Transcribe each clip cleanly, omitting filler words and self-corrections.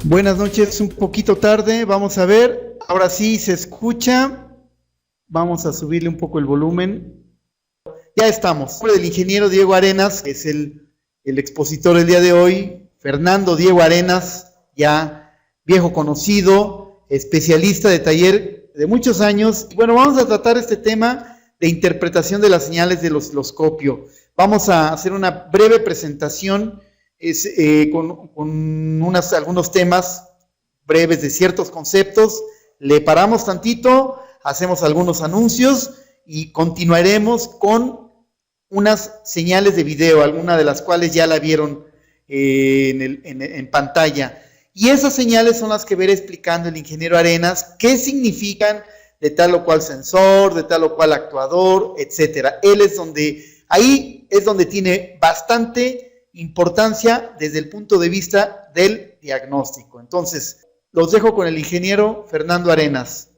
Buenas noches, un poquito tarde, vamos a ver, ahora sí se escucha, vamos a subirle un poco el volumen. Ya estamos, el ingeniero Diego Arenas, que es el expositor del día de hoy, Fernando Diego Arenas, ya viejo conocido, especialista de taller de muchos años. Bueno, vamos a tratar este tema de interpretación de las señales del osciloscopio. Vamos a hacer una breve presentación con algunos temas breves de ciertos conceptos. Le paramos tantito, hacemos algunos anuncios y continuaremos con unas señales de video, algunas de las cuales ya la vieron en pantalla. Y esas señales son las que veré explicando el ingeniero Arenas, qué significan de tal o cual sensor, de tal o cual actuador, etcétera. Ahí es donde tiene bastante importancia desde el punto de vista del diagnóstico. Entonces, los dejo con el ingeniero Fernando Arenas.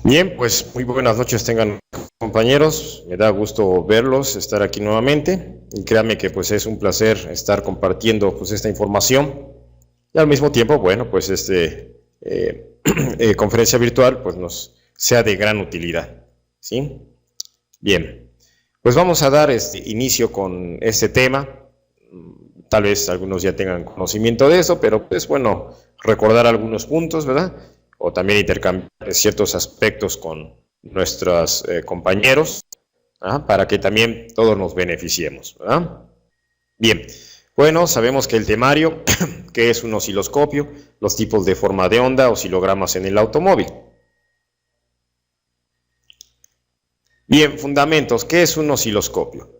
Bien, pues muy buenas noches tengan compañeros, me da gusto verlos, estar aquí nuevamente, y créanme que pues es un placer estar compartiendo pues esta información, y al mismo tiempo, bueno, pues conferencia virtual pues nos sea de gran utilidad, ¿sí? Bien, pues vamos a dar inicio con este tema. Tal vez algunos ya tengan conocimiento de eso, pero pues bueno, recordar algunos puntos, ¿verdad? O también intercambiar ciertos aspectos con nuestros compañeros, ¿verdad? Para que también todos nos beneficiemos, ¿verdad? Bien, bueno, sabemos que el temario, que es un osciloscopio, los tipos de forma de onda, oscilogramas en el automóvil. Bien, fundamentos, ¿qué es un osciloscopio?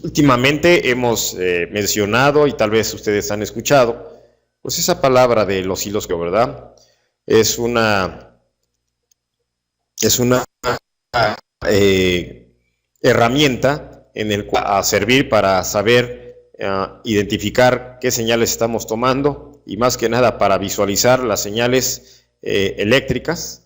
Últimamente hemos mencionado, y tal vez ustedes han escuchado, pues esa palabra del osciloscopio, ¿verdad? Es una herramienta en el cual a servir para saber identificar qué señales estamos tomando, y más que nada para visualizar las señales eléctricas,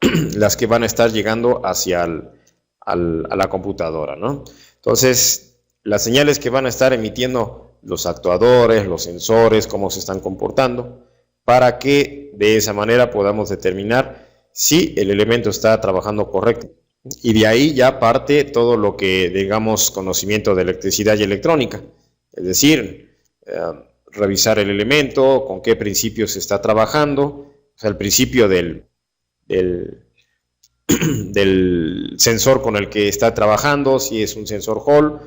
las que van a estar llegando hacia a la computadora, ¿no? Entonces, las señales que van a estar emitiendo los actuadores, los sensores, cómo se están comportando, para que de esa manera podamos determinar si el elemento está trabajando correcto. Y de ahí ya parte todo lo que, digamos, conocimiento de electricidad y electrónica, es decir, revisar el elemento, con qué principios se está trabajando, o sea, el principio del sensor con el que está trabajando, si es un sensor Hall,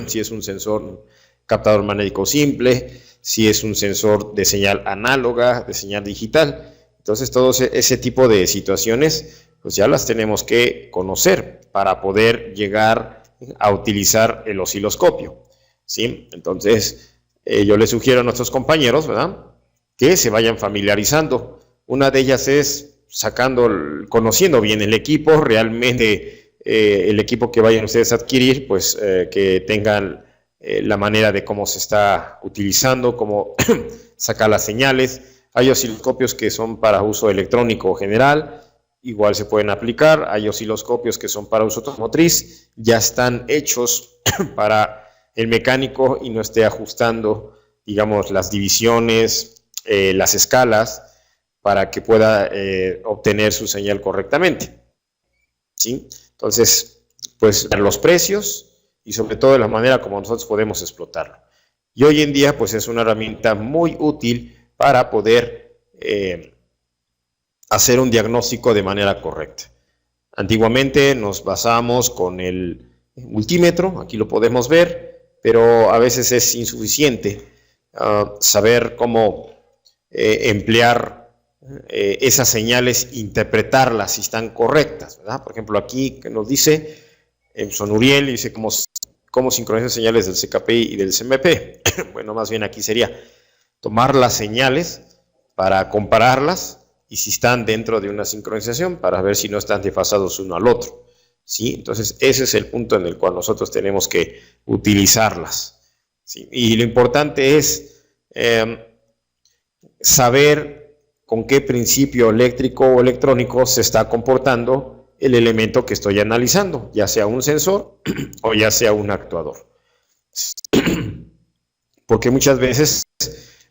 si es un sensor captador magnético simple, si es un sensor de señal análoga, de señal digital. Entonces, todo ese tipo de situaciones, pues ya las tenemos que conocer para poder llegar a utilizar el osciloscopio, ¿sí? Entonces, yo les sugiero a nuestros compañeros, ¿verdad?, que se vayan familiarizando. Una de ellas es conociendo bien el equipo, realmente el equipo que vayan ustedes a adquirir, pues que tengan la manera de cómo se está utilizando, cómo sacar las señales. Hay osciloscopios que son para uso electrónico general, igual se pueden aplicar. Hay osciloscopios que son para uso automotriz, ya están hechos para el mecánico y no esté ajustando, digamos, las divisiones, las escalas, para que pueda obtener su señal correctamente, ¿sí? Entonces, pues los precios y sobre todo la manera como nosotros podemos explotarlo. Y hoy en día, pues es una herramienta muy útil para poder hacer un diagnóstico de manera correcta. Antiguamente nos basamos con el multímetro, aquí lo podemos ver, pero a veces es insuficiente saber cómo emplear esas señales, interpretarlas si están correctas, ¿verdad? Por ejemplo, aquí que nos dice Sonuriel, dice cómo sincronizar señales del CKPI y del CMP. Bueno, más bien aquí sería tomar las señales para compararlas y si están dentro de una sincronización para ver si no están desfasados uno al otro, ¿sí? Entonces ese es el punto en el cual nosotros tenemos que utilizarlas, ¿sí? Y lo importante es saber con qué principio eléctrico o electrónico se está comportando el elemento que estoy analizando, ya sea un sensor o ya sea un actuador. Porque muchas veces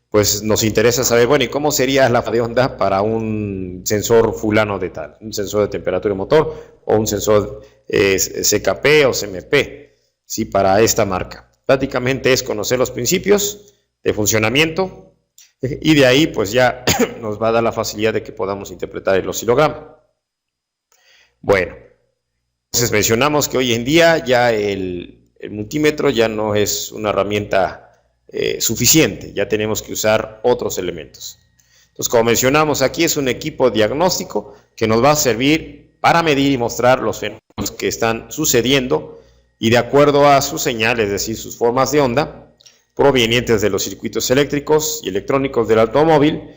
pues nos interesa saber, bueno, ¿y cómo sería la de onda para un sensor fulano de tal? Un sensor de temperatura de motor o un sensor CKP o CMP, ¿sí? Para esta marca. Prácticamente es conocer los principios de funcionamiento y de ahí pues ya nos va a dar la facilidad de que podamos interpretar el oscilograma. Bueno, entonces mencionamos que hoy en día ya el multímetro ya no es una herramienta suficiente, ya tenemos que usar otros elementos. Entonces, como mencionamos aquí, es un equipo diagnóstico que nos va a servir para medir y mostrar los fenómenos que están sucediendo y de acuerdo a sus señales, es decir, sus formas de onda provenientes de los circuitos eléctricos y electrónicos del automóvil,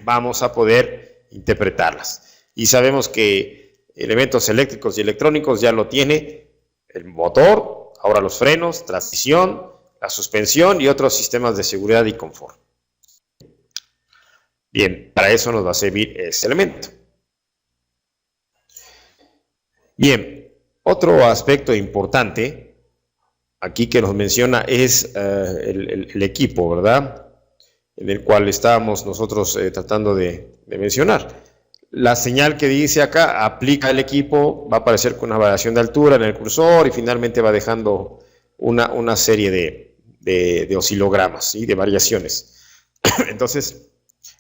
vamos a poder interpretarlas. Y sabemos que elementos eléctricos y electrónicos ya lo tiene el motor, ahora los frenos, transmisión, la suspensión y otros sistemas de seguridad y confort. Bien, para eso nos va a servir este elemento. Bien, otro aspecto importante aquí que nos menciona es el equipo, ¿verdad? En el cual estábamos nosotros tratando de mencionar. La señal que dice acá aplica el equipo, va a aparecer con una variación de altura en el cursor y finalmente va dejando una serie de oscilogramas, ¿sí? De variaciones. Entonces,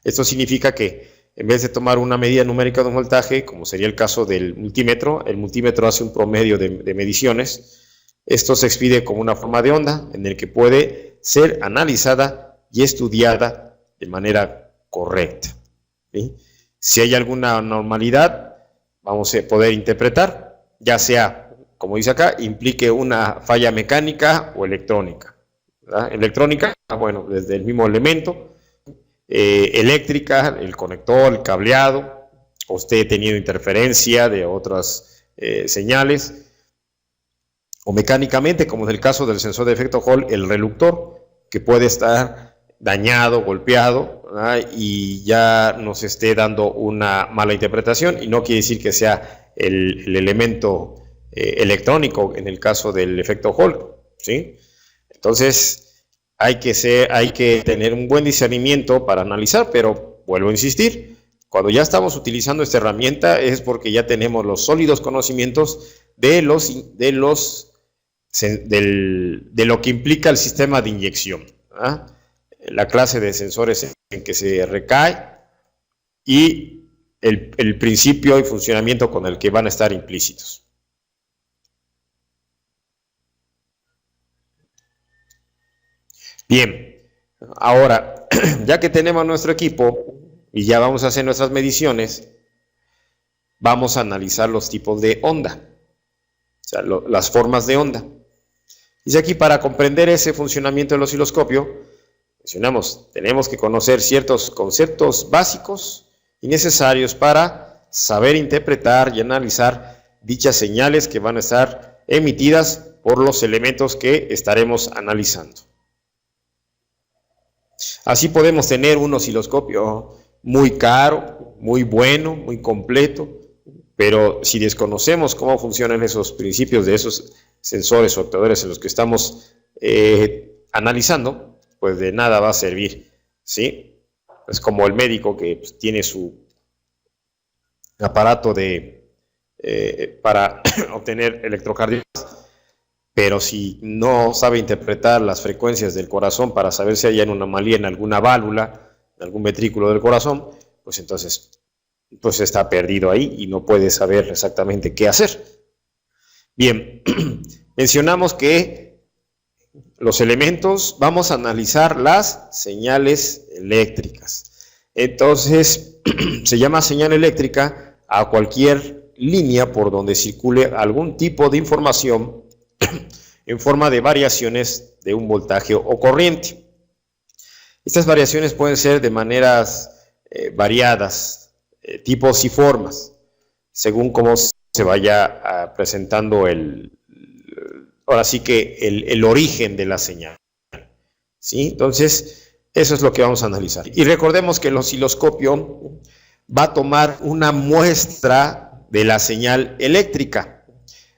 esto significa que en vez de tomar una medida numérica de un voltaje, como sería el caso del multímetro, el multímetro hace un promedio de mediciones. Esto se expide como una forma de onda en el que puede ser analizada y estudiada de manera correcta, ¿sí? Si hay alguna anormalidad, vamos a poder interpretar, ya sea, como dice acá, implique una falla mecánica o electrónica, ¿verdad? Electrónica, bueno, desde el mismo elemento, eléctrica, el conector, el cableado, o usted teniendo interferencia de otras señales, o mecánicamente, como en el caso del sensor de efecto Hall, el reluctor, que puede estar dañado, golpeado, ¿verdad? Y ya nos esté dando una mala interpretación, y no quiere decir que sea el elemento electrónico en el caso del efecto Hall, ¿sí? Entonces hay que tener un buen discernimiento para analizar, pero vuelvo a insistir, cuando ya estamos utilizando esta herramienta es porque ya tenemos los sólidos conocimientos de lo que implica el sistema de inyección, ¿verdad? La clase de sensores en que se recae y el principio y funcionamiento con el que van a estar implícitos. Bien, ahora, ya que tenemos nuestro equipo y ya vamos a hacer nuestras mediciones, vamos a analizar los tipos de onda, o sea, las formas de onda. Dice aquí, para comprender ese funcionamiento del osciloscopio, mencionamos, tenemos que conocer ciertos conceptos básicos y necesarios para saber interpretar y analizar dichas señales que van a estar emitidas por los elementos que estaremos analizando. Así podemos tener un osciloscopio muy caro, muy bueno, muy completo, pero si desconocemos cómo funcionan esos principios de esos sensores o actuadores en los que estamos analizando, pues de nada va a servir, ¿sí? Es como el médico que pues, tiene su aparato para obtener electrocardiogramas, pero si no sabe interpretar las frecuencias del corazón para saber si hay una anomalía en alguna válvula, en algún ventrículo del corazón, pues entonces pues está perdido ahí y no puede saber exactamente qué hacer. Bien, mencionamos que los elementos, vamos a analizar las señales eléctricas. Entonces, se llama señal eléctrica a cualquier línea por donde circule algún tipo de información en forma de variaciones de un voltaje o corriente. Estas variaciones pueden ser de maneras variadas, tipos y formas, según cómo se vaya presentando ahora sí que el origen de la señal, ¿sí? Entonces, eso es lo que vamos a analizar. Y recordemos que el osciloscopio va a tomar una muestra de la señal eléctrica.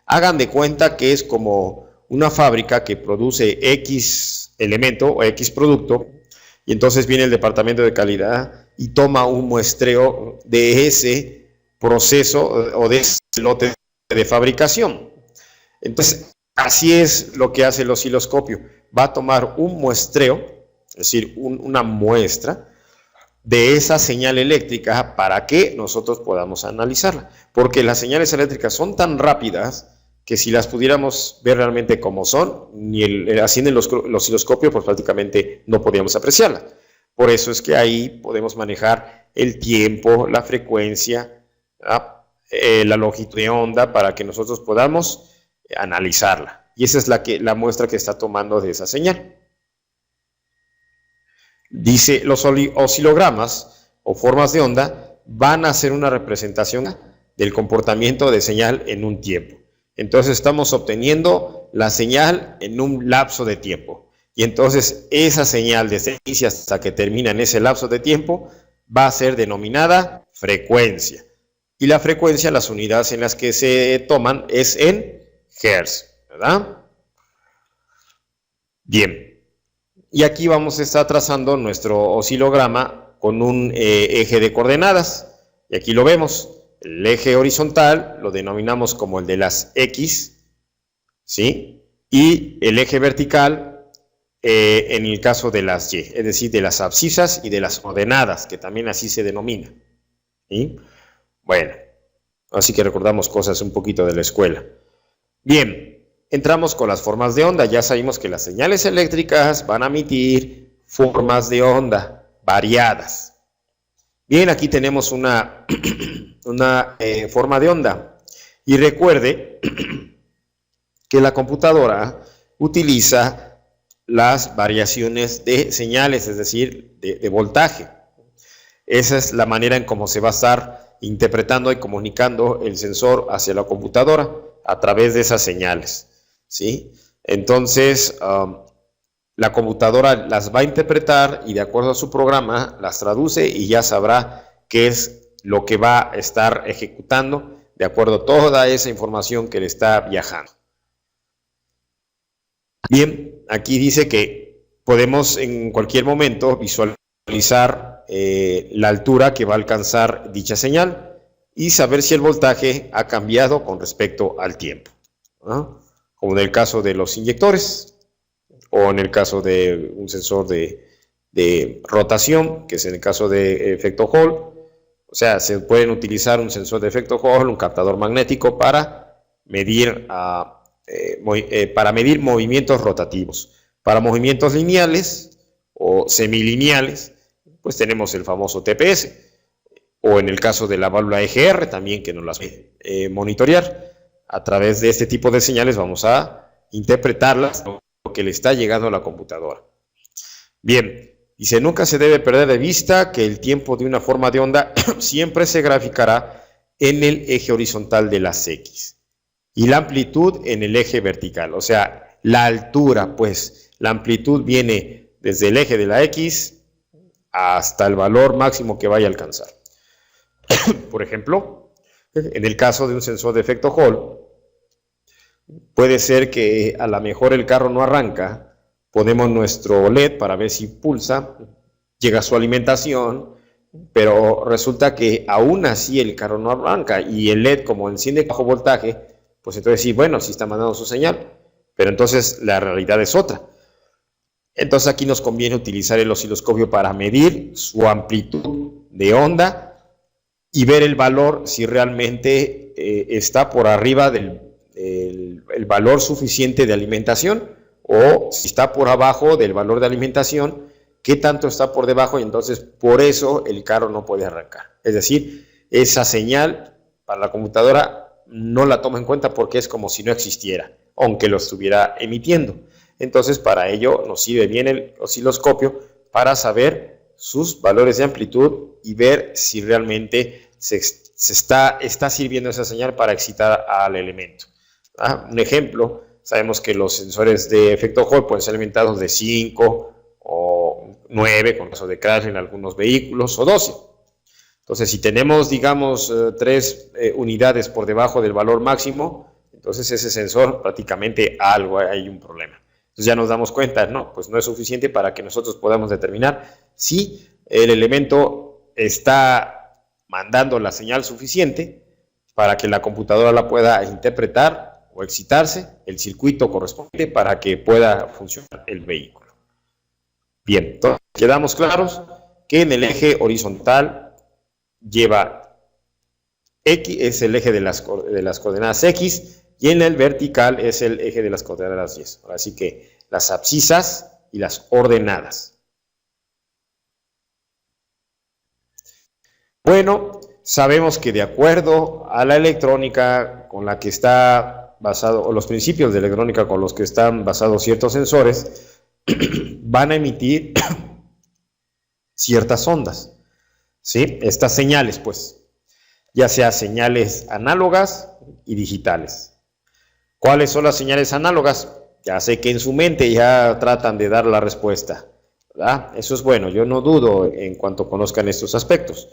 Hagan de cuenta que es como una fábrica que produce X elemento o X producto, y entonces viene el departamento de calidad y toma un muestreo de ese proceso o de ese lote de fabricación. Entonces, así es lo que hace el osciloscopio. Va a tomar un muestreo, es decir, una muestra de esa señal eléctrica para que nosotros podamos analizarla. Porque las señales eléctricas son tan rápidas que si las pudiéramos ver realmente como son, ni así en el osciloscopio, pues prácticamente no podíamos apreciarla. Por eso es que ahí podemos manejar el tiempo, la frecuencia, la longitud de onda para que nosotros podamos analizarla. Y esa es la muestra que está tomando de esa señal. Dice, los oscilogramas o formas de onda van a hacer una representación del comportamiento de señal en un tiempo. Entonces estamos obteniendo la señal en un lapso de tiempo. Y entonces esa señal desde el inicio hasta que termina en ese lapso de tiempo va a ser denominada frecuencia. Y la frecuencia, las unidades en las que se toman es en Hertz, ¿verdad? Bien. Y aquí vamos a estar trazando nuestro oscilograma con un eje de coordenadas. Y aquí lo vemos. El eje horizontal lo denominamos como el de las X, ¿sí? Y el eje vertical en el caso de las Y, es decir, de las abscisas y de las ordenadas, que también así se denomina, ¿sí? Bueno, así que recordamos cosas un poquito de la escuela. Bien, entramos con las formas de onda. Ya sabemos que las señales eléctricas van a emitir formas de onda variadas. Bien, aquí tenemos una forma de onda. Y recuerde que la computadora utiliza las variaciones de señales, es decir, de voltaje. Esa es la manera en cómo se va a estar interpretando y comunicando el sensor hacia la computadora a través de esas señales, ¿sí? Entonces, la computadora las va a interpretar y de acuerdo a su programa las traduce y ya sabrá qué es lo que va a estar ejecutando de acuerdo a toda esa información que le está viajando. Bien, aquí dice que podemos en cualquier momento visualizar la altura que va a alcanzar dicha señal y saber si el voltaje ha cambiado con respecto al tiempo, ¿no? Como en el caso de los inyectores o en el caso de un sensor de rotación, que es en el caso de efecto Hall. O sea, se pueden utilizar un sensor de efecto Hall, un captador magnético para medir movimientos rotativos. Para movimientos lineales o semilineales, pues tenemos el famoso TPS. O en el caso de la válvula EGR también, que nos las monitorear. A través de este tipo de señales vamos a interpretarlas, lo que le está llegando a la computadora. Bien, dice, nunca se debe perder de vista que el tiempo de una forma de onda siempre se graficará en el eje horizontal de las X y la amplitud en el eje vertical. O sea, la altura, pues, la amplitud viene desde el eje de la X hasta el valor máximo que vaya a alcanzar. Por ejemplo, en el caso de un sensor de efecto Hall, puede ser que a lo mejor el carro no arranca, ponemos nuestro LED para ver si pulsa, llega su alimentación, pero resulta que aún así el carro no arranca y el LED como enciende bajo voltaje, pues entonces sí, bueno, sí está mandando su señal, pero entonces la realidad es otra. Entonces aquí nos conviene utilizar el osciloscopio para medir su amplitud de onda y ver el valor si realmente está por arriba del el valor suficiente de alimentación o si está por abajo del valor de alimentación, qué tanto está por debajo y entonces por eso el carro no puede arrancar. Es decir, esa señal para la computadora no la toma en cuenta porque es como si no existiera, aunque lo estuviera emitiendo. Entonces para ello nos sirve bien el osciloscopio para saber sus valores de amplitud y ver si realmente se está sirviendo esa señal para excitar al elemento. Un ejemplo, sabemos que los sensores de efecto Hall pueden ser alimentados de 5 o 9, con caso de crash en algunos vehículos, o 12. Entonces, si tenemos, digamos, 3 unidades por debajo del valor máximo, entonces ese sensor prácticamente hay un problema. Entonces ya nos damos cuenta, no, pues no es suficiente para que nosotros podamos determinar si el elemento está mandando la señal suficiente para que la computadora la pueda interpretar o excitarse el circuito correspondiente para que pueda funcionar el vehículo. Bien, entonces quedamos claros que en el eje horizontal lleva X, es el eje de las coordenadas X, y en el vertical es el eje de las coordenadas Y. Así que las abscisas y las ordenadas. Bueno, sabemos que de acuerdo a la electrónica con la que está basado, o los principios de electrónica con los que están basados ciertos sensores, van a emitir ciertas ondas, ¿sí? Estas señales, pues, ya sea señales análogas y digitales. ¿Cuáles son las señales análogas? Ya sé que en su mente ya tratan de dar la respuesta, ¿verdad? Eso es bueno, yo no dudo en cuanto conozcan estos aspectos.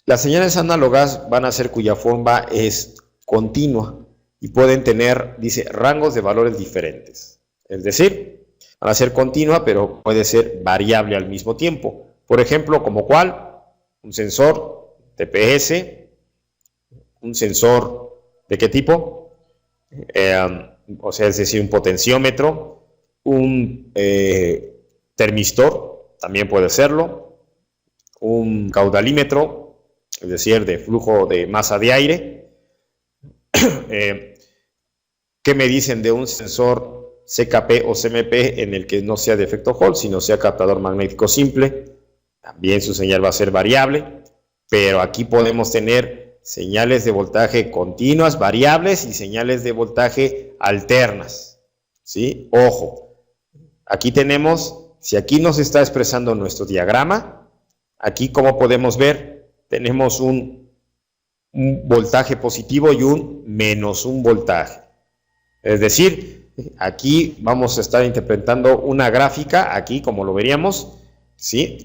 Las señales análogas van a ser cuya forma es continua y pueden tener, dice, rangos de valores diferentes. Es decir, van a ser continua, pero puede ser variable al mismo tiempo. Por ejemplo, ¿como cuál? Un sensor TPS, un sensor ¿de qué tipo? O sea, es decir, un potenciómetro, un termistor, también puede serlo, un caudalímetro, es decir, de flujo de masa de aire. ¿Qué me dicen de un sensor CKP o CMP en el que no sea de efecto Hall, sino sea captador magnético simple? También su señal va a ser variable, pero aquí podemos tener señales de voltaje continuas, variables, y señales de voltaje alternas, ¿sí? Ojo, aquí tenemos, si aquí nos está expresando nuestro diagrama, aquí como podemos ver, tenemos un voltaje positivo y un menos un voltaje. Es decir, aquí vamos a estar interpretando una gráfica, aquí como lo veríamos, ¿sí?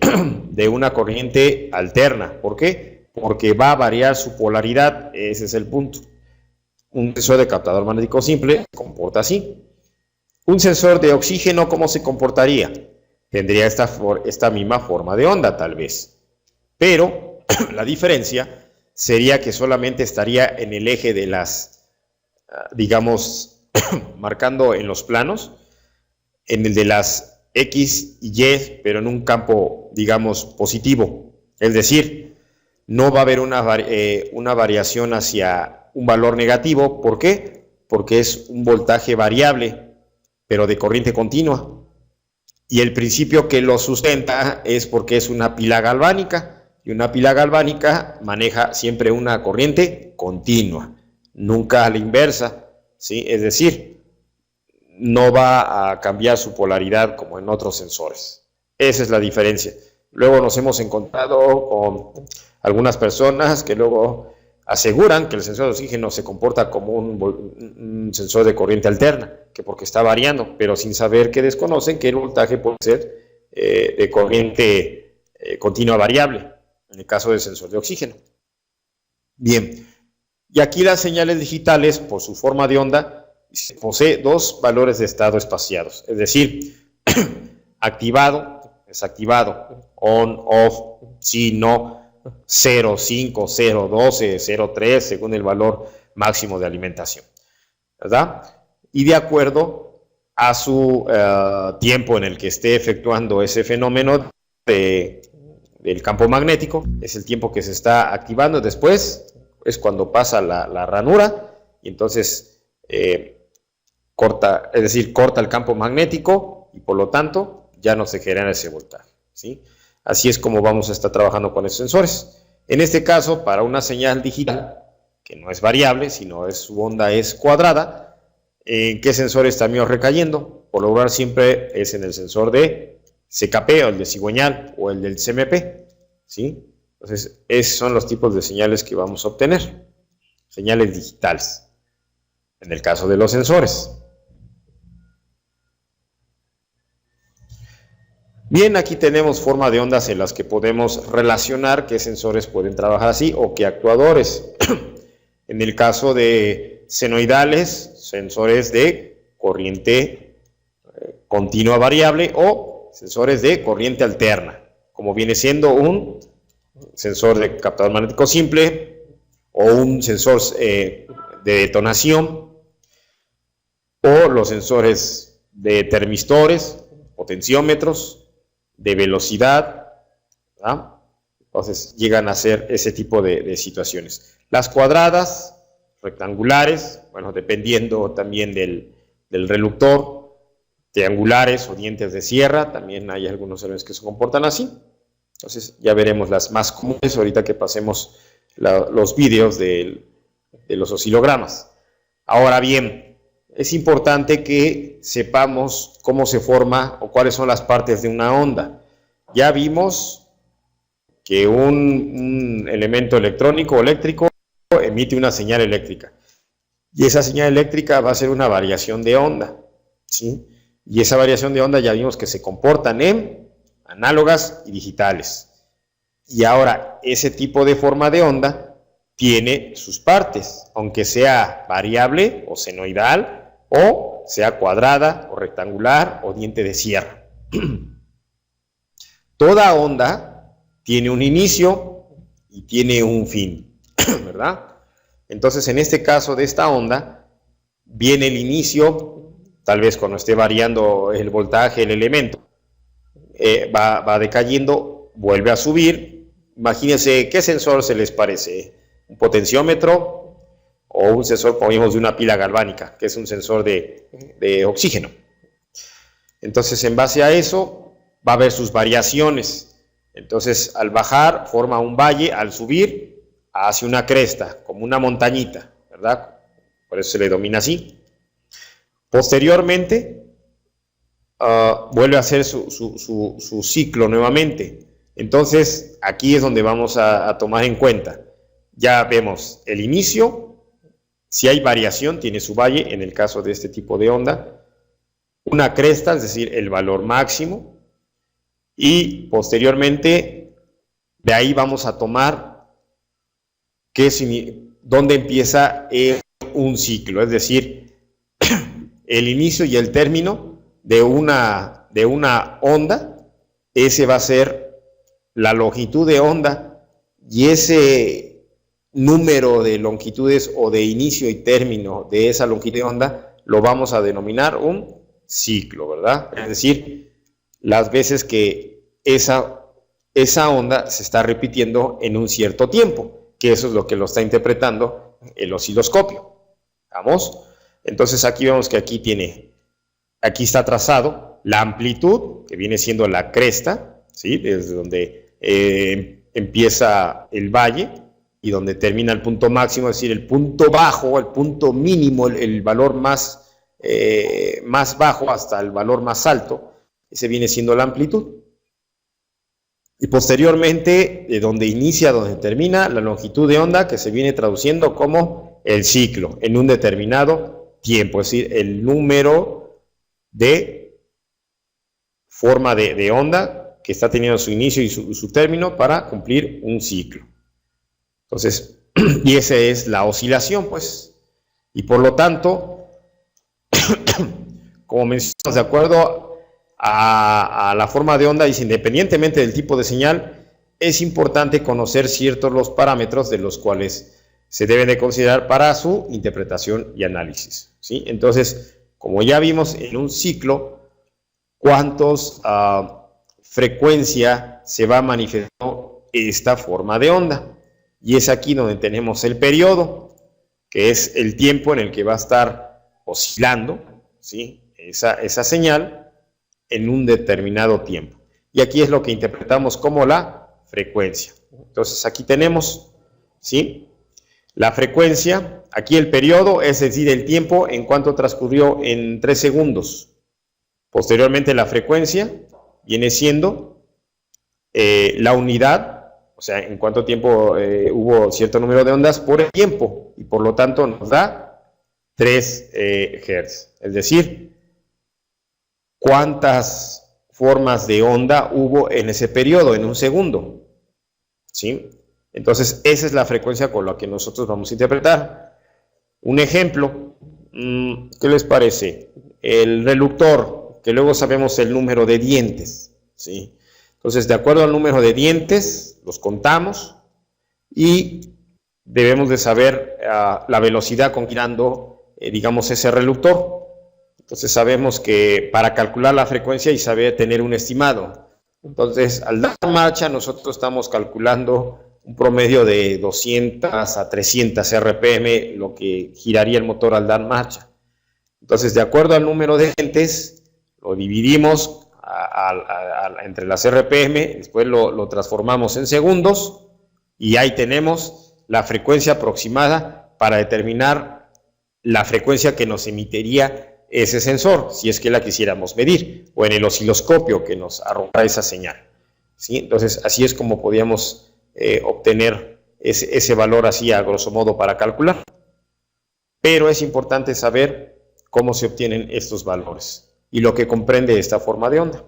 De una corriente alterna. ¿Por qué? Porque va a variar su polaridad, ese es el punto. Un sensor de captador magnético simple se comporta así. Un sensor de oxígeno, ¿cómo se comportaría? Tendría esta misma forma de onda, tal vez. Pero la diferencia sería que solamente estaría en el eje de las, digamos, marcando en los planos, en el de las X y Y, pero en un campo, digamos, positivo. Es decir, no va a haber una variación hacia un valor negativo. ¿Por qué? Porque es un voltaje variable, pero de corriente continua. Y el principio que lo sustenta es porque es una pila galvánica, y una pila galvánica maneja siempre una corriente continua, nunca a la inversa, ¿sí? Es decir, no va a cambiar su polaridad como en otros sensores. Esa es la diferencia. Luego nos hemos encontrado con algunas personas que luego aseguran que el sensor de oxígeno se comporta como un sensor de corriente alterna, que porque está variando, pero sin saber que desconocen que el voltaje puede ser de corriente continua variable, en el caso del sensor de oxígeno. Bien, y aquí las señales digitales, por su forma de onda, posee dos valores de estado espaciados, es decir, activado, desactivado, on, off, sí, no, 0, 5, 0, 12, 0, 3, según el valor máximo de alimentación, ¿verdad? Y de acuerdo a su tiempo en el que esté efectuando ese fenómeno del campo magnético, es el tiempo que se está activando. Después es cuando pasa la ranura y entonces corta el campo magnético y por lo tanto ya no se genera ese voltaje, ¿sí? Así es como vamos a estar trabajando con esos sensores. En este caso, para una señal digital, que no es variable, sino su onda es cuadrada, ¿en qué sensor estamos recayendo? Por lo general siempre es en el sensor de CKP o el de cigüeñal o el del CMP, ¿sí? Entonces, esos son los tipos de señales que vamos a obtener. Señales digitales, en el caso de los sensores. Bien, aquí tenemos forma de ondas en las que podemos relacionar qué sensores pueden trabajar así o qué actuadores. En el caso de senoidales, sensores de corriente continua variable o sensores de corriente alterna, como viene siendo un sensor de captador magnético simple o un sensor de detonación, o los sensores de termistores, potenciómetros, de velocidad, ¿verdad? Entonces llegan a ser ese tipo de situaciones. Las cuadradas, rectangulares, bueno, dependiendo también del reluctor, triangulares o dientes de sierra, también hay algunos elementos que se comportan así. Entonces ya veremos las más comunes ahorita que pasemos los vídeos de los oscilogramas. Ahora bien, es importante que sepamos cómo se forma o cuáles son las partes de una onda. Ya vimos que un elemento electrónico o eléctrico emite una señal eléctrica. Y esa señal eléctrica va a ser una variación de onda, ¿sí? Y esa variación de onda ya vimos que se comportan en análogas y digitales. Y ahora, ese tipo de forma de onda tiene sus partes, aunque sea variable o senoidal, o sea cuadrada o rectangular o diente de sierra. Toda onda tiene un inicio y tiene un fin, ¿verdad? Entonces, en este caso de esta onda, viene el inicio, tal vez cuando esté variando el voltaje del elemento, va decayendo, vuelve a subir. Imagínense, ¿qué sensor se les parece? ¿Un potenciómetro? O un sensor, como vimos, de una pila galvánica, que es un sensor de oxígeno. Entonces, en base a eso, va a haber sus variaciones. Entonces, al bajar, forma un valle, al subir, hace una cresta, como una montañita, ¿verdad? Por eso se le domina así. Posteriormente, vuelve a hacer su ciclo nuevamente. Entonces, aquí es donde vamos a tomar en cuenta. Ya vemos el inicio. Si hay variación, tiene su valle, en el caso de este tipo de onda, una cresta, es decir, el valor máximo, y posteriormente de ahí vamos a tomar dónde empieza un ciclo, es decir, el inicio y el término de una onda. Ese va a ser la longitud de onda, y ese número de longitudes o de inicio y término de esa longitud de onda lo vamos a denominar un ciclo, ¿verdad? Es decir, las veces que esa onda se está repitiendo en un cierto tiempo, que eso es lo que lo está interpretando el osciloscopio. ¿Vamos? Entonces aquí vemos que aquí está trazado la amplitud, que viene siendo la cresta, ¿sí? Desde donde empieza el valle y donde termina el punto máximo, es decir, el punto bajo, el punto mínimo, el valor más bajo hasta el valor más alto. Ese viene siendo la amplitud. Y posteriormente, de donde inicia, donde termina, la longitud de onda, que se viene traduciendo como el ciclo en un determinado tiempo, es decir, el número de forma de onda que está teniendo su inicio y su término para cumplir un ciclo. Entonces, y esa es la oscilación, pues. Y por lo tanto, como mencionamos, de acuerdo a la forma de onda, y independientemente del tipo de señal, es importante conocer ciertos los parámetros de los cuales se deben de considerar para su interpretación y análisis, ¿sí? Entonces, como ya vimos en un ciclo, cuántos frecuencia se va manifestando esta forma de onda. Y es aquí donde tenemos el periodo, que es el tiempo en el que va a estar oscilando, ¿sí? esa señal en un determinado tiempo. Y aquí es lo que interpretamos como la frecuencia. Entonces aquí tenemos, ¿sí?, la frecuencia, aquí el periodo, es decir, el tiempo en cuanto transcurrió en 3 segundos. Posteriormente la frecuencia viene siendo la unidad, o sea, en cuánto tiempo hubo cierto número de ondas por el tiempo, y por lo tanto nos da 3 Hz. Es decir, cuántas formas de onda hubo en ese periodo, en un segundo, ¿sí? Entonces, esa es la frecuencia con la que nosotros vamos a interpretar. Un ejemplo, ¿qué les parece? El reluctor, que luego sabemos el número de dientes, ¿sí? Entonces, de acuerdo al número de dientes, los contamos y debemos de saber la velocidad con que girando, digamos, ese reluctor. Entonces, sabemos que para calcular la frecuencia y saber tener un estimado. Entonces, al dar marcha, nosotros estamos calculando un promedio de 200 a 300 RPM, lo que giraría el motor al dar marcha. Entonces, de acuerdo al número de dientes, lo dividimos entre las RPM, después lo transformamos en segundos, y ahí tenemos la frecuencia aproximada para determinar la frecuencia que nos emitiría ese sensor, si es que la quisiéramos medir, o en el osciloscopio que nos arroja esa señal, ¿sí? Entonces, así es como podíamos obtener ese valor así a grosso modo para calcular. Pero es importante saber cómo se obtienen estos valores y lo que comprende esta forma de onda.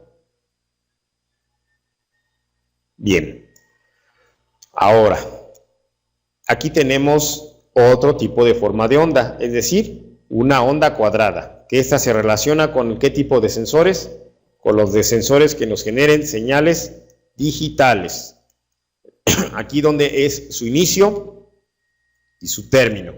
Bien, ahora, aquí tenemos otro tipo de forma de onda, es decir, una onda cuadrada, que esta se relaciona con qué tipo de sensores, con los de sensores que nos generen señales digitales. Aquí donde es su inicio y su término,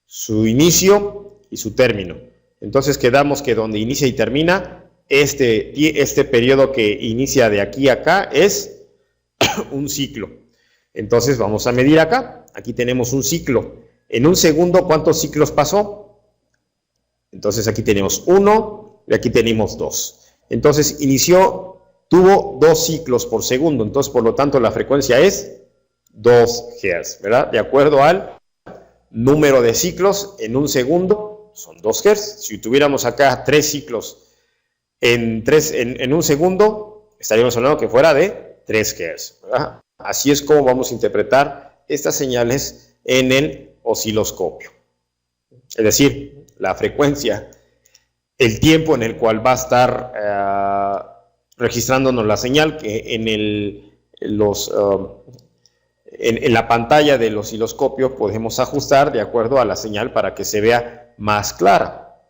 su inicio y su término. Entonces quedamos que donde inicia y termina, este periodo que inicia de aquí a acá es un ciclo. Entonces vamos a medir acá, aquí tenemos un ciclo. En un segundo, ¿cuántos ciclos pasó? Entonces aquí tenemos 1 y aquí tenemos 2. Entonces tuvo 2 ciclos por segundo, entonces por lo tanto la frecuencia es 2 Hz, ¿verdad? De acuerdo al número de ciclos en un segundo, son 2 Hz. Si tuviéramos acá 3 ciclos en un segundo, estaríamos hablando que fuera de 3 Hz, ¿verdad? Así es como vamos a interpretar estas señales en el osciloscopio. Es decir, la frecuencia, el tiempo en el cual va a estar registrándonos la señal, que en la pantalla del osciloscopio podemos ajustar de acuerdo a la señal para que se vea más clara.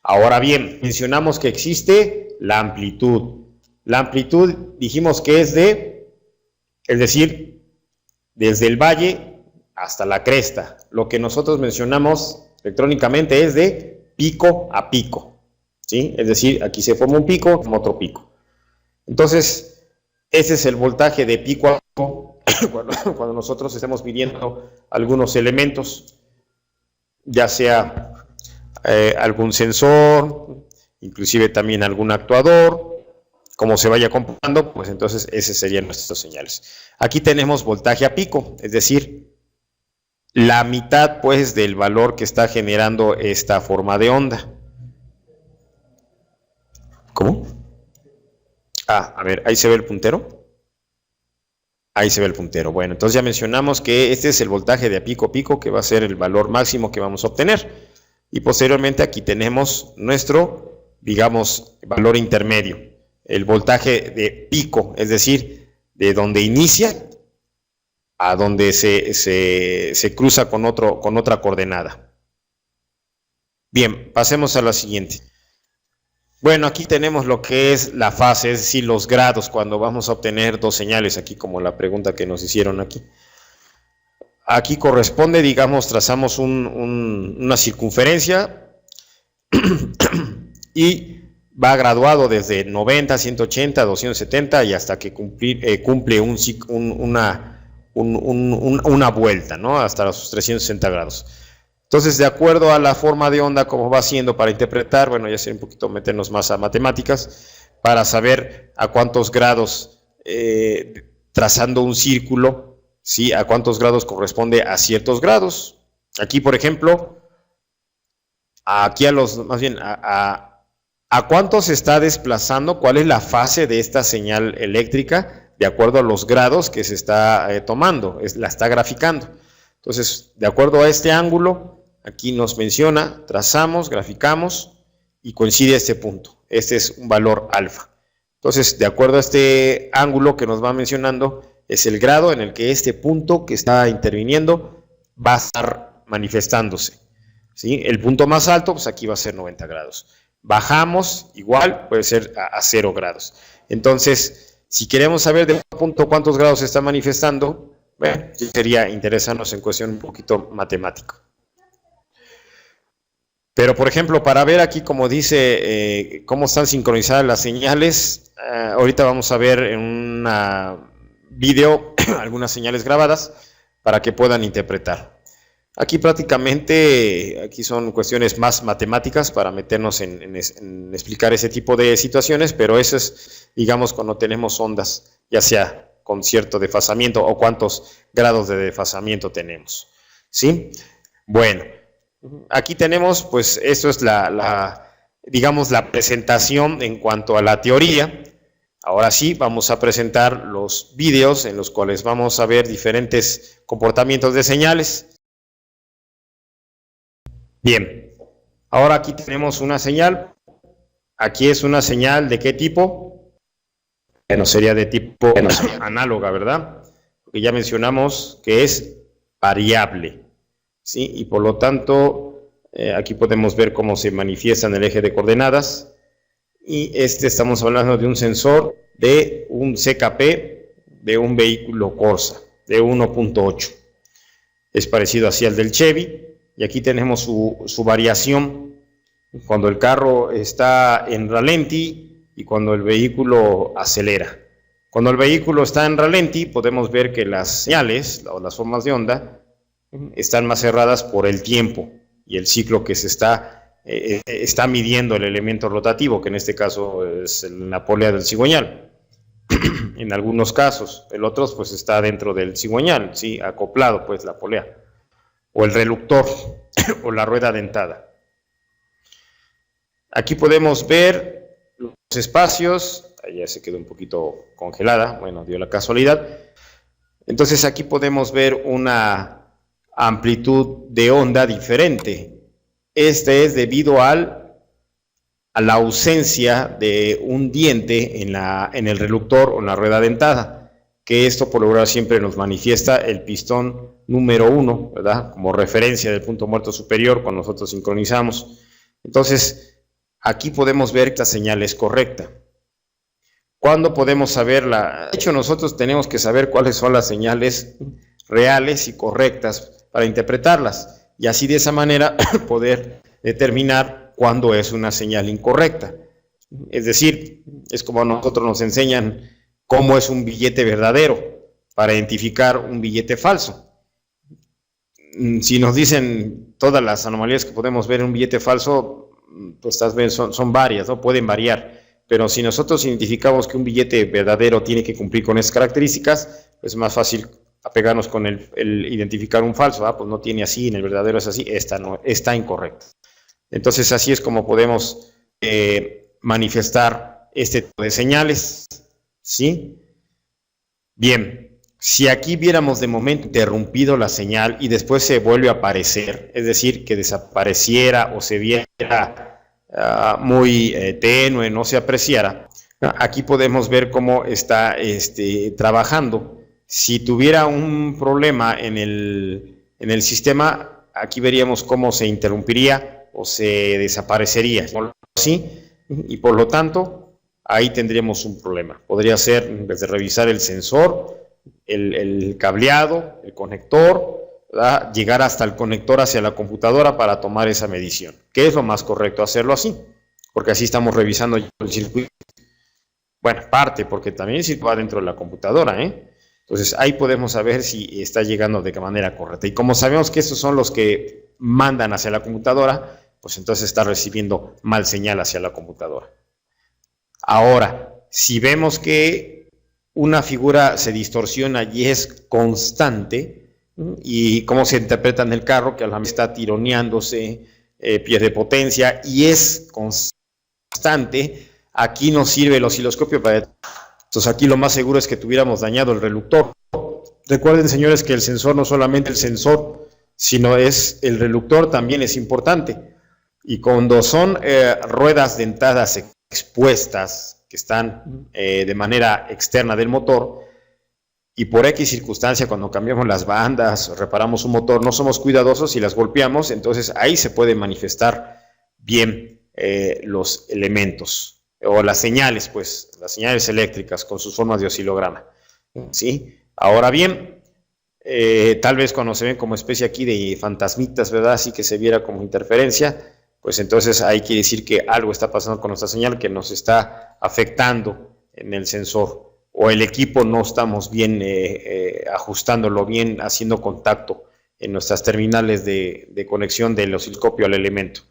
Ahora bien, mencionamos que existe la amplitud. La amplitud dijimos que es decir, desde el valle hasta la cresta. Lo que nosotros mencionamos electrónicamente es de pico a pico, ¿sí? Es decir, aquí se forma un pico, como otro pico. Entonces, ese es el voltaje de pico a pico cuando nosotros estemos midiendo algunos elementos, ya sea algún sensor, inclusive también algún actuador. Como se vaya comportando, pues entonces esas serían nuestras señales. Aquí tenemos voltaje a pico, es decir, la mitad pues del valor que está generando esta forma de onda. ¿Cómo? A ver, ahí se ve el puntero. Ahí se ve el puntero. Bueno, entonces ya mencionamos que este es el voltaje de a pico que va a ser el valor máximo que vamos a obtener. Y posteriormente aquí tenemos nuestro, digamos, valor intermedio. El voltaje de pico, es decir, de donde inicia a donde se cruza con otra coordenada. Bien, pasemos a la siguiente. Bueno, aquí tenemos lo que es la fase, es decir, los grados cuando vamos a obtener dos señales, aquí como la pregunta que nos hicieron aquí. Aquí corresponde, digamos, trazamos una circunferencia y va graduado desde 90, 180, 270 y hasta que cumple una vuelta, ¿no? Hasta los 360 grados. Entonces, de acuerdo a la forma de onda, como va siendo para interpretar, bueno, ya sería un poquito meternos más a matemáticas, para saber a cuántos grados, trazando un círculo, ¿sí? A cuántos grados corresponde a ciertos grados. Aquí, por ejemplo, aquí ¿a cuánto se está desplazando? ¿Cuál es la fase de esta señal eléctrica? De acuerdo a los grados que se está tomando, la está graficando. Entonces, de acuerdo a este ángulo, aquí nos menciona, trazamos, graficamos y coincide este punto. Este es un valor alfa. Entonces, de acuerdo a este ángulo que nos va mencionando, es el grado en el que este punto que está interviniendo va a estar manifestándose, ¿sí? El punto más alto, pues aquí va a ser 90 grados. Bajamos, igual, puede ser a 0 grados. Entonces, si queremos saber de un punto cuántos grados se está manifestando, bueno, sería interesarnos en cuestión un poquito matemático. Pero, por ejemplo, para ver aquí, como dice, cómo están sincronizadas las señales, ahorita vamos a ver en un video algunas señales grabadas para que puedan interpretar. Aquí prácticamente, aquí son cuestiones más matemáticas para meternos en explicar ese tipo de situaciones, pero eso es, digamos, cuando tenemos ondas, ya sea con cierto desfasamiento o cuántos grados de desfasamiento tenemos, ¿sí? Bueno, aquí tenemos, pues, esto es digamos, la presentación en cuanto a la teoría. Ahora sí, vamos a presentar los vídeos en los cuales vamos a ver diferentes comportamientos de señales. Bien, ahora aquí tenemos una señal. Aquí es una señal ¿de qué tipo? Bueno, sería de tipo análoga, ¿verdad? Porque ya mencionamos que es variable, ¿sí? Y por lo tanto, aquí podemos ver cómo se manifiesta en el eje de coordenadas. Y estamos hablando de un sensor de un CKP de un vehículo Corsa de 1.8. Es parecido así al del Chevy. Y aquí tenemos su variación cuando el carro está en ralenti y cuando el vehículo acelera. Cuando el vehículo está en ralenti, podemos ver que las señales o las formas de onda están más cerradas por el tiempo y el ciclo que se está midiendo el elemento rotativo, que en este caso es la polea del cigüeñal. En algunos casos, el otro pues está dentro del cigüeñal, ¿sí? Acoplado pues la polea, o el reluctor, o la rueda dentada. Aquí podemos ver los espacios, ahí ya se quedó un poquito congelada, bueno, dio la casualidad. Entonces aquí podemos ver una amplitud de onda diferente. Este es debido a la ausencia de un diente en el reluctor o en la rueda dentada, que esto por lo general siempre nos manifiesta el pistón número 1, ¿verdad? Como referencia del punto muerto superior cuando nosotros sincronizamos. Entonces, aquí podemos ver que esta señal es correcta. ¿Cuándo podemos saberla? De hecho, nosotros tenemos que saber cuáles son las señales reales y correctas para interpretarlas, y así de esa manera poder determinar cuándo es una señal incorrecta. Es decir, es como a nosotros nos enseñan cómo es un billete verdadero para identificar un billete falso. Si nos dicen todas las anomalías que podemos ver en un billete falso, pues tal vez son varias, ¿no? Pueden variar, pero si nosotros identificamos que un billete verdadero tiene que cumplir con esas características, pues es más fácil apegarnos con el identificar un falso. Pues no tiene así, en el verdadero es así, esta no, está incorrecta. Entonces así es como podemos manifestar este tipo de señales, ¿sí? Bien, si aquí viéramos de momento interrumpido la señal y después se vuelve a aparecer, es decir, que desapareciera o se viera muy tenue, no se apreciara, aquí podemos ver cómo está trabajando. Si tuviera un problema en el sistema, aquí veríamos cómo se interrumpiría o se desaparecería, ¿sí? Y por lo tanto, ahí tendríamos un problema. Podría ser desde revisar el sensor, el cableado, el conector, ¿verdad? Llegar hasta el conector hacia la computadora para tomar esa medición. ¿Qué es lo más correcto? Hacerlo así, porque así estamos revisando el circuito. Bueno, parte, porque también el circuito va dentro de la computadora, ¿eh? Entonces ahí podemos saber si está llegando de manera correcta. Y como sabemos que estos son los que mandan hacia la computadora, pues entonces está recibiendo mal señal hacia la computadora. Ahora, si vemos que una figura se distorsiona y es constante, y cómo se interpreta en el carro, que a la vez está tironeándose, pierde potencia y es constante, aquí nos sirve el osciloscopio para... Entonces aquí lo más seguro es que tuviéramos dañado el reluctor. Recuerden, señores, que el sensor, no solamente el sensor, sino es el reluctor, también es importante. Y cuando son ruedas dentadas expuestas, que están de manera externa del motor, y por X circunstancia, cuando cambiamos las bandas o reparamos un motor, no somos cuidadosos y las golpeamos, entonces ahí se pueden manifestar bien los elementos, o las señales, pues, las señales eléctricas con sus formas de oscilograma, ¿sí? Ahora bien, tal vez cuando se ven como especie aquí de fantasmitas, ¿verdad? Así que se viera como interferencia, pues entonces ahí quiere decir que algo está pasando con nuestra señal que nos está afectando en el sensor, o el equipo no estamos bien ajustándolo bien, haciendo contacto en nuestras terminales de conexión del osciloscopio al elemento.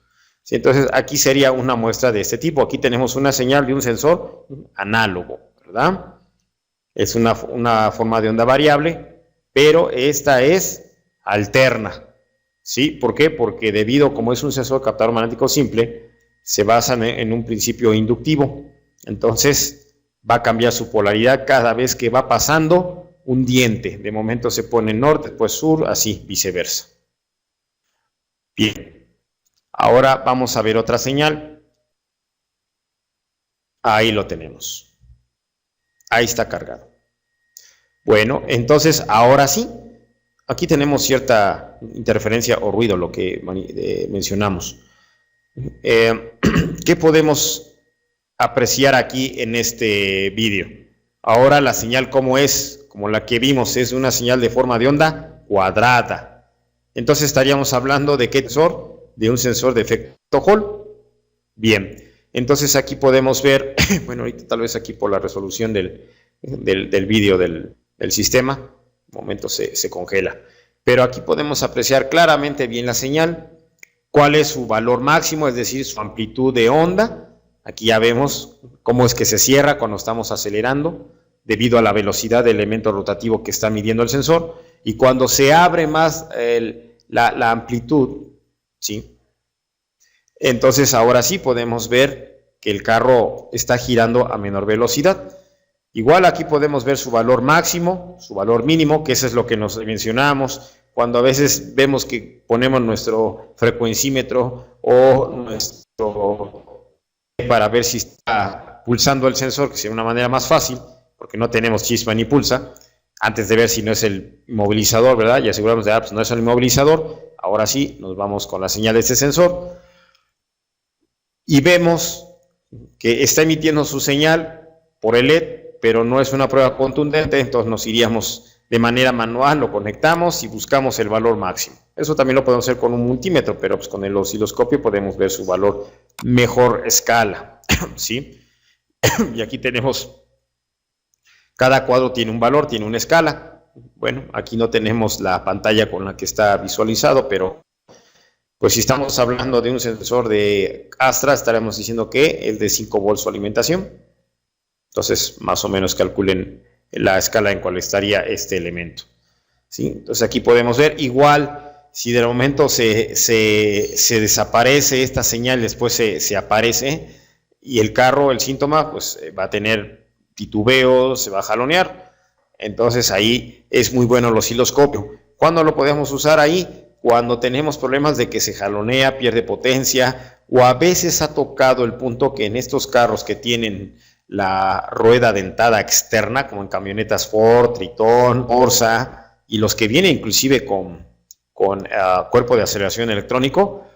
¿Sí? Entonces aquí sería una muestra de este tipo. Aquí tenemos una señal de un sensor análogo, ¿verdad? Es una forma de onda variable, pero esta es alterna. ¿Sí? ¿Por qué? Porque debido, como es un sensor captador magnético simple, se basa en un principio inductivo. Entonces va a cambiar su polaridad cada vez que va pasando un diente. De momento se pone norte, después sur, así, viceversa. Bien. Ahora vamos a ver otra señal. Ahí lo tenemos. Ahí está cargado. Bueno, entonces ahora sí, aquí tenemos cierta interferencia o ruido, lo que mencionamos. ¿Qué podemos apreciar aquí en este vídeo? Ahora la señal como es, como la que vimos, es una señal de forma de onda cuadrada. Entonces estaríamos hablando de qué sensor, de un sensor de efecto Hall. Bien, entonces aquí podemos ver, bueno, ahorita tal vez aquí por la resolución del vídeo del sistema, un momento se congela, pero aquí podemos apreciar claramente bien la señal, cuál es su valor máximo, es decir, su amplitud de onda. Aquí ya vemos cómo es que se cierra cuando estamos acelerando, debido a la velocidad del elemento rotativo que está midiendo el sensor, y cuando se abre más la amplitud, ¿sí? Entonces ahora sí podemos ver que el carro está girando a menor velocidad. Igual aquí podemos ver su valor máximo, su valor mínimo, que eso es lo que nos mencionamos, cuando a veces vemos que ponemos nuestro frecuencímetro o nuestro para ver si está pulsando el sensor, que sea una manera más fácil, porque no tenemos chispa ni pulsa, antes de ver si no es el inmovilizador, ¿verdad? Y aseguramos de, pues no es el inmovilizador. Ahora sí, nos vamos con la señal de este sensor y vemos que está emitiendo su señal por el LED, pero no es una prueba contundente, entonces nos iríamos de manera manual, lo conectamos y buscamos el valor máximo. Eso también lo podemos hacer con un multímetro, pero pues con el osciloscopio podemos ver su valor mejor escala, ¿sí? Y aquí tenemos, cada cuadro tiene un valor, tiene una escala. Bueno, aquí no tenemos la pantalla con la que está visualizado, pero pues si estamos hablando de un sensor de Astra, estaremos diciendo que es de 5 volts su alimentación. Entonces, más o menos calculen la escala en cual estaría este elemento, ¿sí? Entonces aquí podemos ver, igual, si de momento se desaparece esta señal, después se aparece, y el carro, el síntoma, pues va a tener titubeo, se va a jalonear. Entonces ahí es muy bueno el osciloscopio. ¿Cuándo lo podemos usar ahí? Cuando tenemos problemas de que se jalonea, pierde potencia, o a veces ha tocado el punto que en estos carros que tienen la rueda dentada externa, como en camionetas Ford, Tritón, Corsa, y los que vienen inclusive con cuerpo de aceleración electrónico,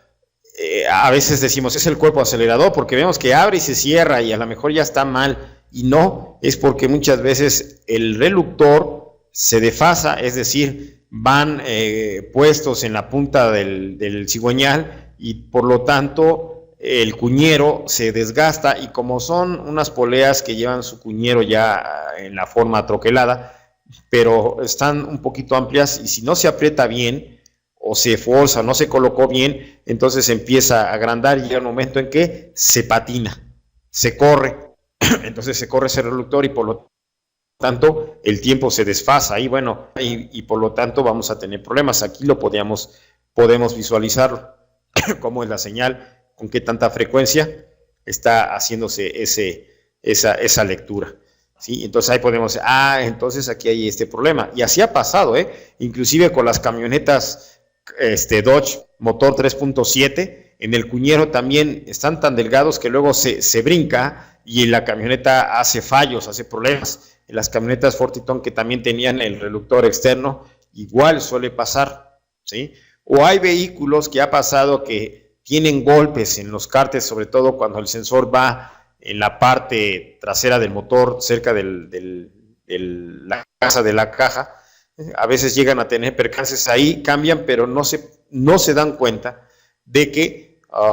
a veces decimos es el cuerpo acelerador porque vemos que abre y se cierra y a lo mejor ya está mal, y no, es porque muchas veces el reductor se desfasa, es decir, van puestos en la punta del cigüeñal y por lo tanto el cuñero se desgasta, y como son unas poleas que llevan su cuñero ya en la forma troquelada, pero están un poquito amplias, y si no se aprieta bien o se forza, no se colocó bien, entonces empieza a agrandar y llega un momento en que se patina, se corre, entonces se corre ese reductor y por lo tanto el tiempo se desfasa y bueno, y por lo tanto vamos a tener problemas. Aquí lo podemos visualizar cómo es la señal, con qué tanta frecuencia está haciéndose esa lectura, ¿sí? Entonces ahí podemos decir, entonces aquí hay este problema. Y así ha pasado, inclusive con las camionetas Dodge motor 3.7, en el cuñero también están tan delgados que luego se brinca y la camioneta hace fallos, hace problemas. En las camionetas Fortitude que también tenían el reductor externo, igual suele pasar, ¿sí? O hay vehículos que ha pasado que tienen golpes en los cárteres, sobre todo cuando el sensor va en la parte trasera del motor, cerca de la casa de la caja. A veces llegan a tener percances ahí, cambian, pero no se dan cuenta de que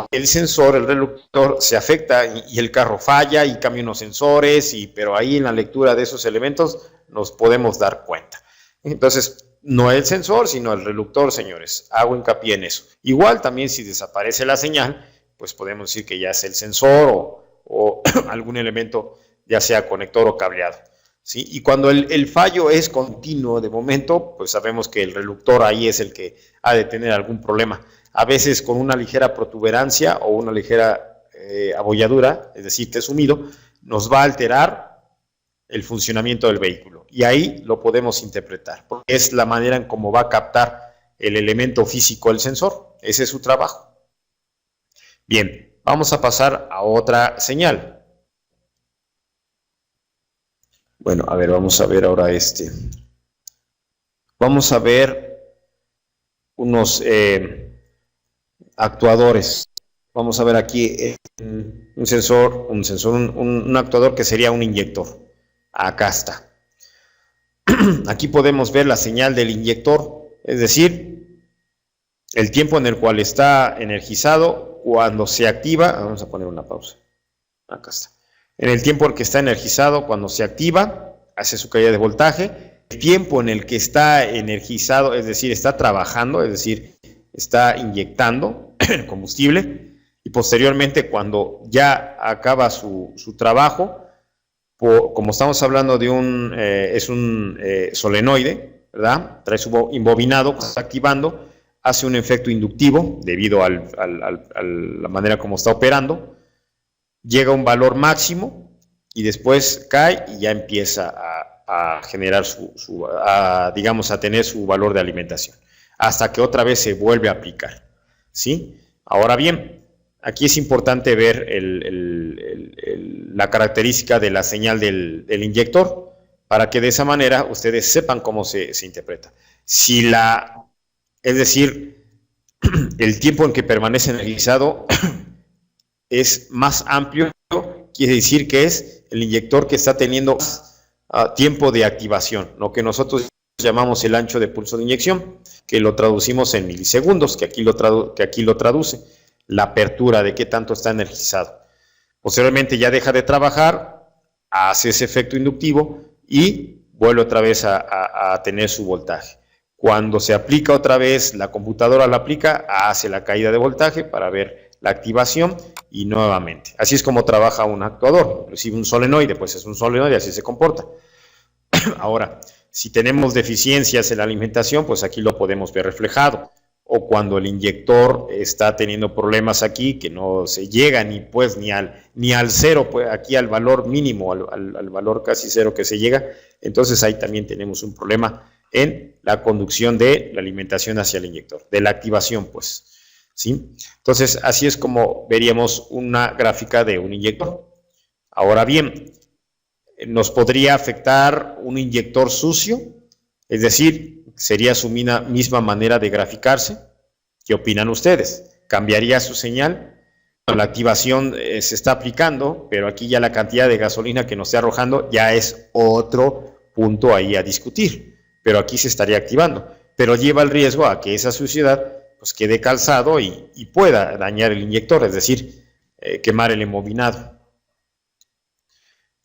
el sensor, el reductor, se afecta y el carro falla y cambian los sensores, pero ahí en la lectura de esos elementos nos podemos dar cuenta. Entonces, no el sensor, sino el reductor, señores. Hago hincapié en eso. Igual también si desaparece la señal, pues podemos decir que ya es el sensor o algún elemento, ya sea conector o cableado, ¿sí? Y cuando el fallo es continuo de momento, pues sabemos que el reductor ahí es el que ha de tener algún problema. A veces con una ligera protuberancia o una ligera abolladura, es decir, que es sumido, nos va a alterar el funcionamiento del vehículo. Y ahí lo podemos interpretar, porque es la manera en cómo va a captar el elemento físico del sensor. Ese es su trabajo. Bien, vamos a pasar a otra señal. Bueno, a ver, vamos a ver ahora Vamos a ver unos actuadores. Vamos a ver aquí un actuador que sería un inyector. Acá está. Aquí podemos ver la señal del inyector, es decir, el tiempo en el cual está energizado cuando se activa. Vamos a poner una pausa. Acá está. En el tiempo en que está energizado cuando se activa, hace su caída de voltaje. El tiempo en el que está energizado, es decir, está trabajando, es decir, está inyectando el combustible, y posteriormente cuando ya acaba su trabajo, como estamos hablando de es un solenoide, ¿verdad? Trae su embobinado, cuando está activando, hace un efecto inductivo debido a la manera como está operando, llega a un valor máximo y después cae y ya empieza a generar digamos, a tener su valor de alimentación, hasta que otra vez se vuelve a aplicar, ¿sí? Ahora bien, aquí es importante ver la característica de la señal del inyector, para que de esa manera ustedes sepan cómo se interpreta. Es decir, el tiempo en que permanece energizado es más amplio, quiere decir que es el inyector que está teniendo tiempo de activación, lo que nosotros llamamos el ancho de pulso de inyección, que lo traducimos en milisegundos, que aquí lo traduce, la apertura de qué tanto está energizado. Posteriormente ya deja de trabajar, hace ese efecto inductivo y vuelve otra vez a tener su voltaje. Cuando se aplica otra vez, la computadora la aplica, hace la caída de voltaje para ver la activación y nuevamente. Así es como trabaja un actuador, inclusive un solenoide, pues es un solenoide, así se comporta. Ahora, si tenemos deficiencias en la alimentación, pues aquí lo podemos ver reflejado. O cuando el inyector está teniendo problemas aquí, que no se llega ni al cero, pues aquí al valor mínimo, al valor casi cero que se llega, entonces ahí también tenemos un problema en la conducción de la alimentación hacia el inyector, de la activación, pues, ¿sí? Entonces, así es como veríamos una gráfica de un inyector. Ahora bien, ¿nos podría afectar un inyector sucio? Es decir, ¿sería su misma manera de graficarse? ¿Qué opinan ustedes? ¿Cambiaría su señal? La activación se está aplicando, pero aquí ya la cantidad de gasolina que nos está arrojando ya es otro punto ahí a discutir. Pero aquí se estaría activando. Pero lleva el riesgo a que esa suciedad pues quede calzado y pueda dañar el inyector, es decir, quemar el embobinado.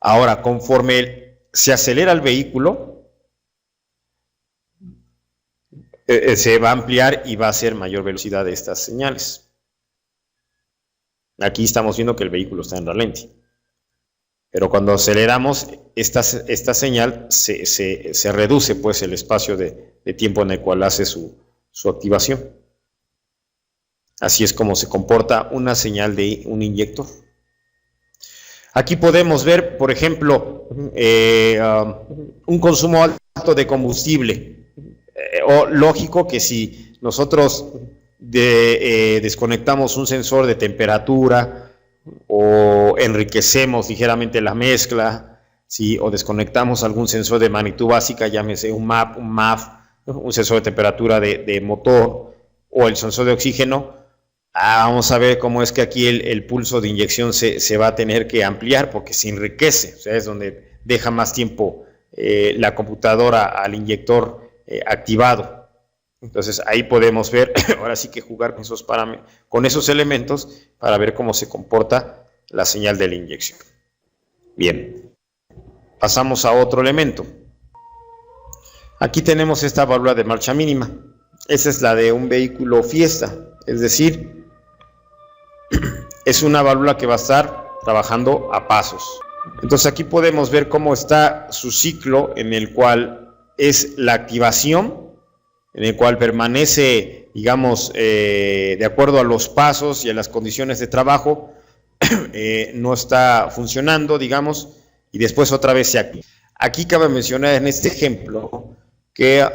Ahora, conforme se acelera el vehículo, se va a ampliar y va a ser mayor velocidad de estas señales. Aquí estamos viendo que el vehículo está en ralentí. Pero cuando aceleramos, esta señal se reduce pues el espacio de tiempo en el cual hace su activación. Así es como se comporta una señal de un inyector. Aquí podemos ver, por ejemplo, un consumo alto de combustible. Lógico que si nosotros desconectamos un sensor de temperatura o enriquecemos ligeramente la mezcla, ¿sí? O desconectamos algún sensor de magnitud básica, llámese un MAP, un MAF, un sensor de temperatura de motor o el sensor de oxígeno, vamos a ver cómo es que aquí el pulso de inyección se va a tener que ampliar porque se enriquece, o sea, es donde deja más tiempo la computadora al inyector activado. Entonces ahí podemos ver, ahora sí que jugar con esos parámetros, con esos elementos para ver cómo se comporta la señal de la inyección. Bien, pasamos a otro elemento. Aquí tenemos esta válvula de marcha mínima. Esa es la de un vehículo Fiesta, es decir, es una válvula que va a estar trabajando a pasos. Entonces aquí podemos ver cómo está su ciclo, en el cual es la activación, en el cual permanece, digamos, de acuerdo a los pasos y a las condiciones de trabajo, no está funcionando, digamos, y después otra vez se activa. Aquí cabe mencionar en este ejemplo que,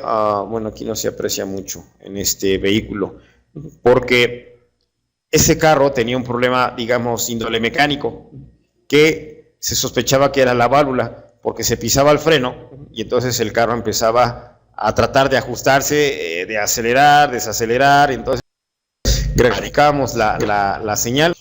bueno, aquí no se aprecia mucho en este vehículo, porque ese carro tenía un problema, digamos, índole mecánico, que se sospechaba que era la válvula, porque se pisaba el freno y entonces el carro empezaba a tratar de ajustarse, de acelerar, desacelerar, entonces graficamos la señal.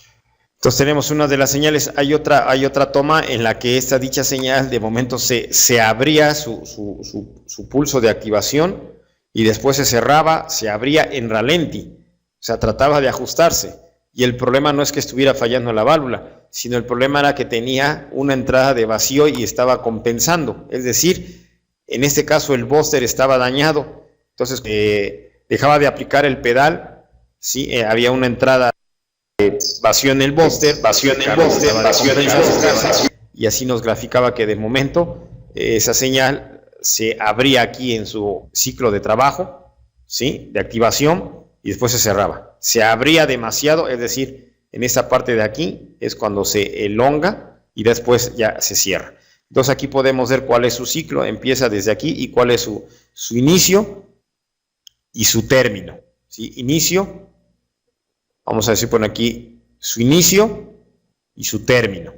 Entonces tenemos una de las señales, hay otra toma en la que esta dicha señal de momento se abría su pulso de activación y después se cerraba, se abría en ralenti, o sea, trataba de ajustarse. Y el problema no es que estuviera fallando la válvula, sino el problema era que tenía una entrada de vacío y estaba compensando, es decir, en este caso el booster estaba dañado, entonces dejaba de aplicar el pedal, ¿sí? Había una entrada de vacío en el booster, y así nos graficaba que de momento esa señal se abría aquí en su ciclo de trabajo, ¿sí? De activación, y después se cerraba. Se abría demasiado, es decir, en esta parte de aquí es cuando se elonga y después ya se cierra. Entonces aquí podemos ver cuál es su ciclo, empieza desde aquí y cuál es su inicio y su término, ¿sí? Inicio, vamos a decir por aquí su inicio y su término.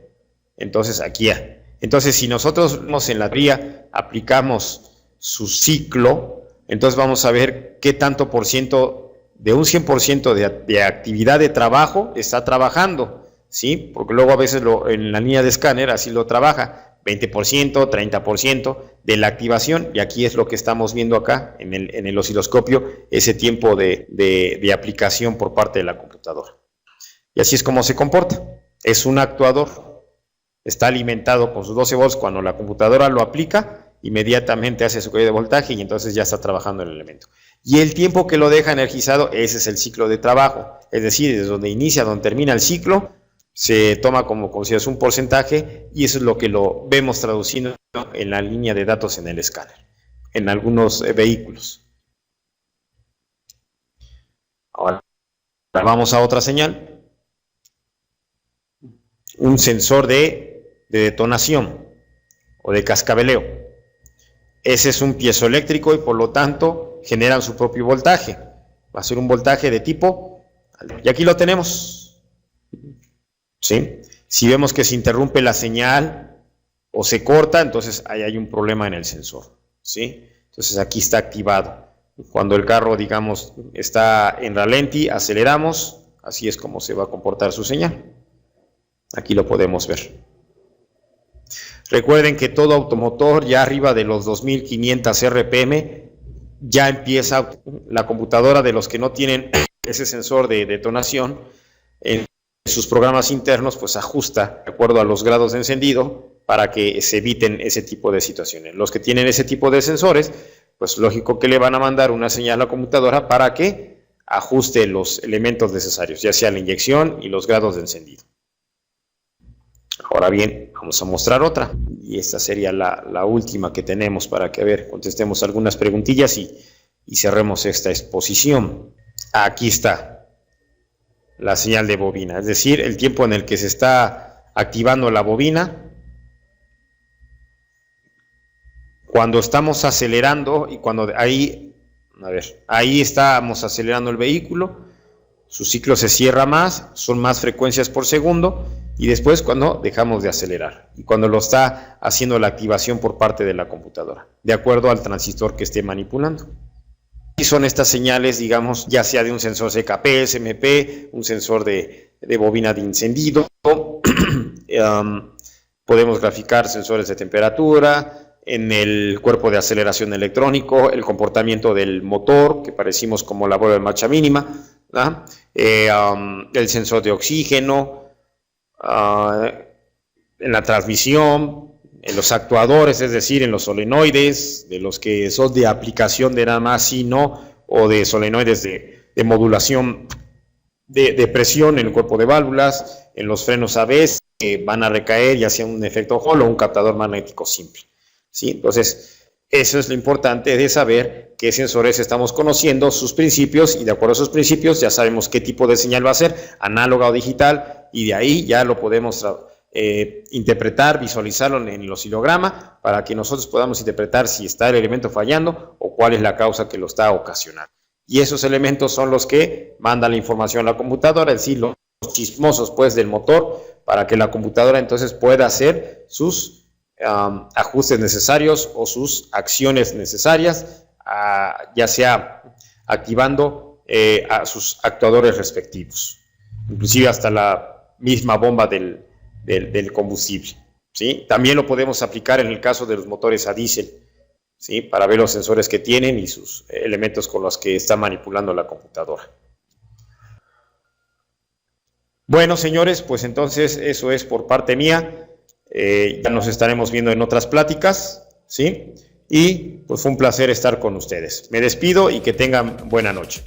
Entonces aquí ya. Entonces si nosotros en la teoría aplicamos su ciclo, entonces vamos a ver qué tanto por ciento de un 100% de actividad de trabajo está trabajando, ¿sí? Porque luego a veces en la línea de escáner así lo trabaja, 20%, 30% de la activación, y aquí es lo que estamos viendo acá en el osciloscopio, ese tiempo de aplicación por parte de la computadora. Y así es como se comporta. Es un actuador, está alimentado con sus 12 volts, cuando la computadora lo aplica, inmediatamente hace su caída de voltaje y entonces ya está trabajando el elemento. Y el tiempo que lo deja energizado, ese es el ciclo de trabajo, es decir, desde donde inicia, donde termina el ciclo, se toma como consideras un porcentaje y eso es lo que lo vemos traduciendo en la línea de datos en el escáner, en algunos vehículos. Ahora vamos a otra señal, un sensor de detonación o de cascabeleo. Ese es un piezoeléctrico y por lo tanto generan su propio voltaje. Va a ser un voltaje de tipo, y aquí lo tenemos, ¿sí? Si vemos que se interrumpe la señal o se corta, entonces ahí hay un problema en el sensor, ¿sí? Entonces aquí está activado. Cuando el carro, digamos, está en ralenti, aceleramos, así es como se va a comportar su señal. Aquí lo podemos ver. Recuerden que todo automotor ya arriba de los 2500 RPM ya empieza la computadora de los que no tienen ese sensor de detonación en sus programas internos, pues ajusta de acuerdo a los grados de encendido para que se eviten ese tipo de situaciones. Los que tienen ese tipo de sensores, pues lógico que le van a mandar una señal a la computadora para que ajuste los elementos necesarios, ya sea la inyección y los grados de encendido. Ahora bien, vamos a mostrar otra, y esta sería la última que tenemos para que, a ver, contestemos algunas preguntillas y cerremos esta exposición. Aquí está la señal de bobina, es decir, el tiempo en el que se está activando la bobina, cuando estamos acelerando y cuando ahí estamos acelerando el vehículo, su ciclo se cierra más, son más frecuencias por segundo, y después cuando dejamos de acelerar, y cuando lo está haciendo la activación por parte de la computadora, de acuerdo al transistor que esté manipulando. Y son estas señales, digamos, ya sea de un sensor CKP, SMP, un sensor de bobina de encendido. Podemos graficar sensores de temperatura, en el cuerpo de aceleración electrónico, el comportamiento del motor, que parecimos como la prueba de marcha mínima, el sensor de oxígeno, en la transmisión, en los actuadores, es decir, en los solenoides, de los que son de aplicación de nada más sí no, o de solenoides de modulación de presión en el cuerpo de válvulas, en los frenos ABS, que van a recaer ya sea un efecto Hall o un captador magnético simple, ¿sí? Entonces, eso es lo importante de saber qué sensores estamos conociendo, sus principios, y de acuerdo a sus principios ya sabemos qué tipo de señal va a ser, análoga o digital, y de ahí ya lo podemos interpretar, visualizarlo en el oscilograma, para que nosotros podamos interpretar si está el elemento fallando o cuál es la causa que lo está ocasionando. Y esos elementos son los que mandan la información a la computadora, es decir, los chismosos pues del motor, para que la computadora entonces pueda hacer sus ajustes necesarios o sus acciones necesarias, ya sea activando a sus actuadores respectivos, inclusive hasta la misma bomba del combustible, ¿sí? También lo podemos aplicar en el caso de los motores a diésel, ¿sí? Para ver los sensores que tienen y sus elementos con los que está manipulando la computadora. Bueno, señores, pues entonces eso es por parte mía. Ya nos estaremos viendo en otras pláticas, ¿sí? Y pues fue un placer estar con ustedes. Me despido y que tengan buena noche.